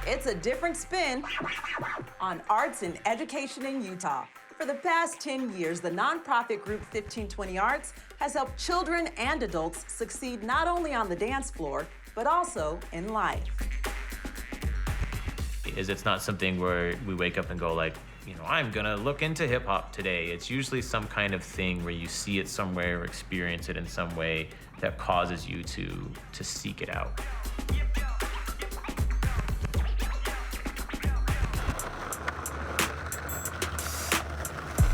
It's a different spin on arts and education in Utah. For the past 10 years, the nonprofit group 1520 Arts has helped children and adults succeed not only on the dance floor, but also in life. It's not something where we wake up and go like, I'm gonna look into hip hop today. It's usually some kind of thing where you see it somewhere or experience it in some way that causes you to seek it out.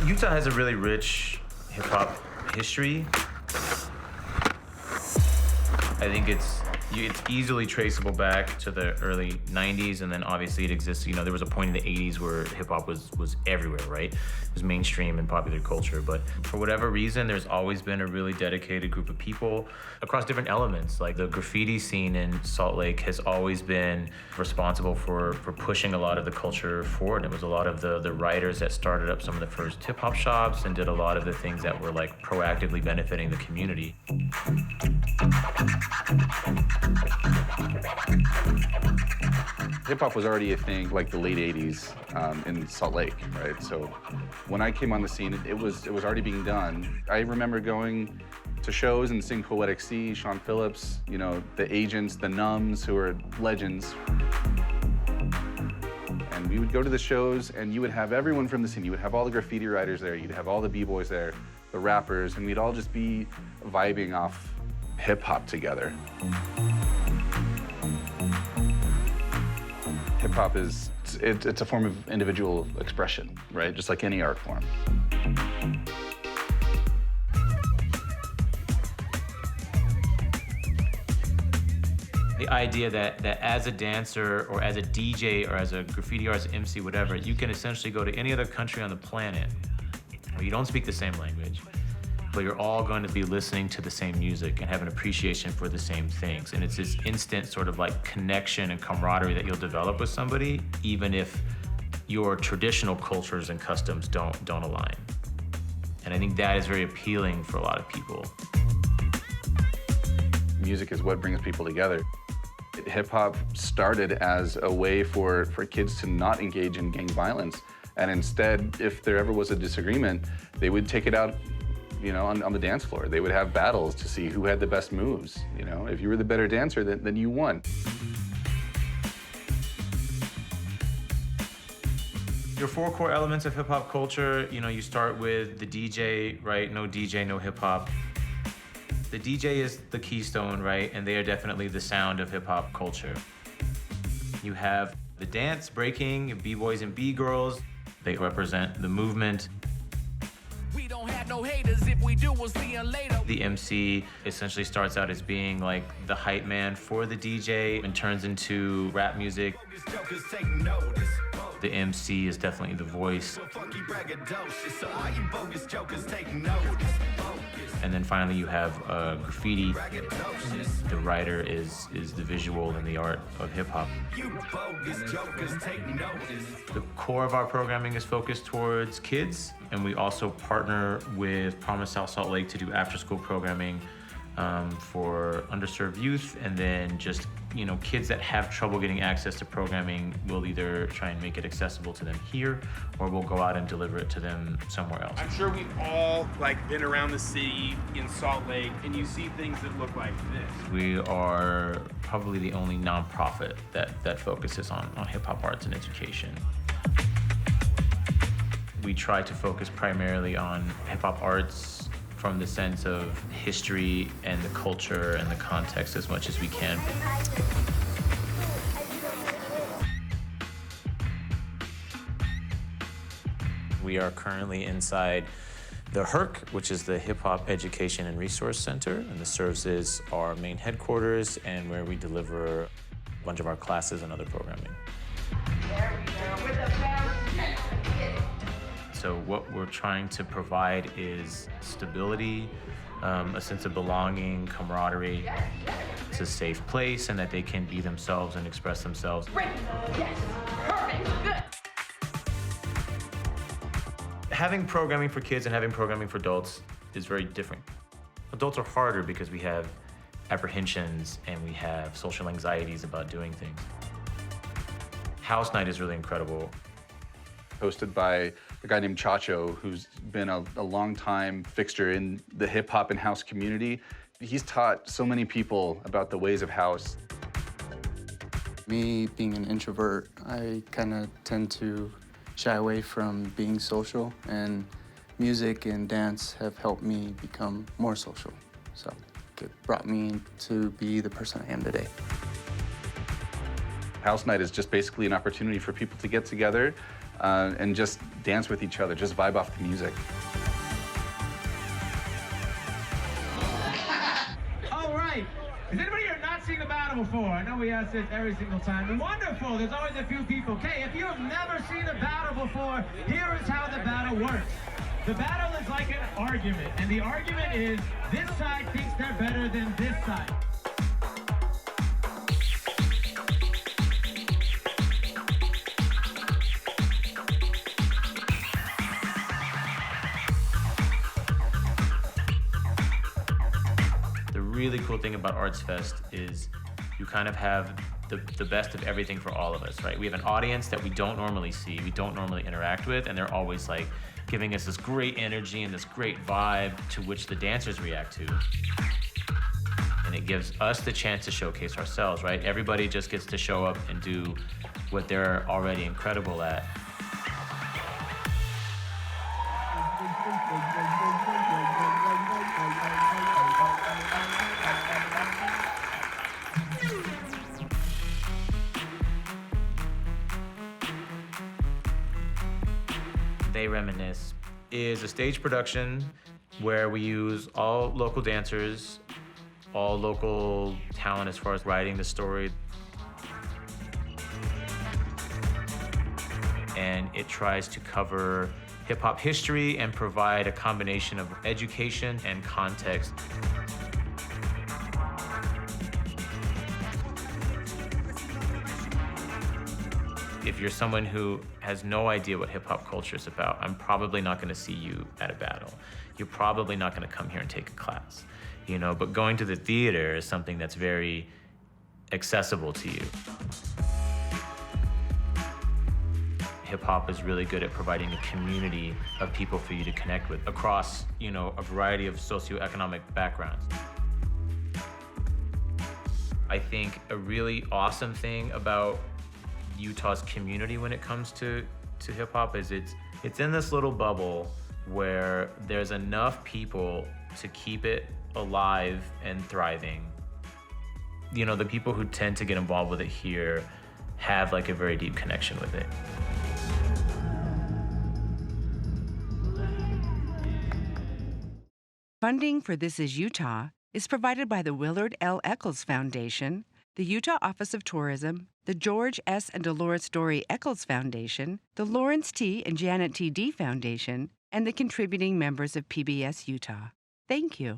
Utah has a really rich hip hop history. I think it's easily traceable back to the early 90s, and then obviously it exists. There was a point in the 80s where hip hop was everywhere, right? It was mainstream in popular culture, but for whatever reason, there's always been a really dedicated group of people across different elements. Like the graffiti scene in Salt Lake has always been responsible for pushing a lot of the culture forward. It was a lot of the writers that started up some of the first hip hop shops and did a lot of the things that were like proactively benefiting the community. Hip hop was already a thing like the late 80s in Salt Lake, right? So when I came on the scene, it was already being done. I remember going to shows and seeing Poetic Sea, Sean Phillips, the Agents, the Numbs, who are legends. And we would go to the shows and you would have everyone from the scene. You would have all the graffiti writers there, you'd have all the b-boys there, the rappers, and we'd all just be vibing off hip hop together. Hip hop it's a form of individual expression, right? Just like any art form. The idea that as a dancer or as a DJ or as a graffiti artist, MC, whatever, you can essentially go to any other country on the planet where you don't speak the same language, but you're all going to be listening to the same music and have an appreciation for the same things. And it's this instant sort of like connection and camaraderie that you'll develop with somebody, even if your traditional cultures and customs don't align. And I think that is very appealing for a lot of people. Music is what brings people together. Hip hop started as a way for kids to not engage in gang violence. And instead, if there ever was a disagreement, they would take it out on the dance floor. They would have battles to see who had the best moves. If you were the better dancer, then you won. Your four core elements of hip hop culture, you start with the DJ, right? No DJ, no hip hop. The DJ is the keystone, right? And they are definitely the sound of hip hop culture. You have the dance, breaking, b-boys and b-girls. They represent the movement. We don't have no haters. If we do, we'll see you later. The MC essentially starts out as being like the hype man for the DJ and turns into rap music. The MC is definitely the voice. And then finally you have graffiti. The writer is the visual and the art of hip hop. The core of our programming is focused towards kids, and we also partner with Promise South Salt Lake to do after-school programming for underserved youth, and then just kids that have trouble getting access to programming, we'll either try and make it accessible to them here, or we'll go out and deliver it to them somewhere else. I'm sure we've all been around the city in Salt Lake, and you see things that look like this. We are probably the only nonprofit that focuses on hip hop arts and education. We try to focus primarily on hip hop arts from the sense of history and the culture and the context as much as we can. We are currently inside the HERC, which is the Hip Hop Education and Resource Center, and this serves as our main headquarters and where we deliver a bunch of our classes and other programming. There we go, with the bounce. So what we're trying to provide is stability, a sense of belonging, camaraderie. It's a safe place, and that they can be themselves and express themselves. Yes, perfect, good. Having programming for kids and having programming for adults is very different. Adults are harder because we have apprehensions and we have social anxieties about doing things. House night is really incredible. Hosted by a guy named Chacho, who's been a long-time fixture in the hip-hop and house community. He's taught so many people about the ways of house. Me being an introvert, I kind of tend to shy away from being social, and music and dance have helped me become more social. So it brought me to be the person I am today. House night is just basically an opportunity for people to get together and just dance with each other, just vibe off the music. All right. Has anybody here not seen the battle before? I know we ask this every single time. Wonderful. There's always a few people. Okay, if you have never seen a battle before, here is how the battle works. The battle is like an argument, and the argument is this side thinks they're better than this side. The really cool thing about Arts Fest is you kind of have the best of everything for all of us, right? We have an audience that we don't normally see, we don't normally interact with, and they're always like giving us this great energy and this great vibe to which the dancers react to. And it gives us the chance to showcase ourselves, right? Everybody just gets to show up and do what they're already incredible at. They Reminisce is a stage production where we use all local dancers, all local talent as far as writing the story. And it tries to cover hip-hop history and provide a combination of education and context. If you're someone who has no idea what hip-hop culture is about, I'm probably not gonna see you at a battle. You're probably not gonna come here and take a class, you know, but going to the theater is something that's very accessible to you. Hip-hop is really good at providing a community of people for you to connect with across, you know, a variety of socioeconomic backgrounds. I think a really awesome thing about Utah's community when it comes to hip-hop is it's in this little bubble where there's enough people to keep it alive and thriving. You know, the people who tend to get involved with it here have like a very deep connection with it. Funding for This Is Utah is provided by the Willard L. Eccles Foundation, the Utah Office of Tourism, the George S. and Dolores Dory Eccles Foundation, the Lawrence T. and Janet T. D. Foundation, and the contributing members of PBS Utah. Thank you.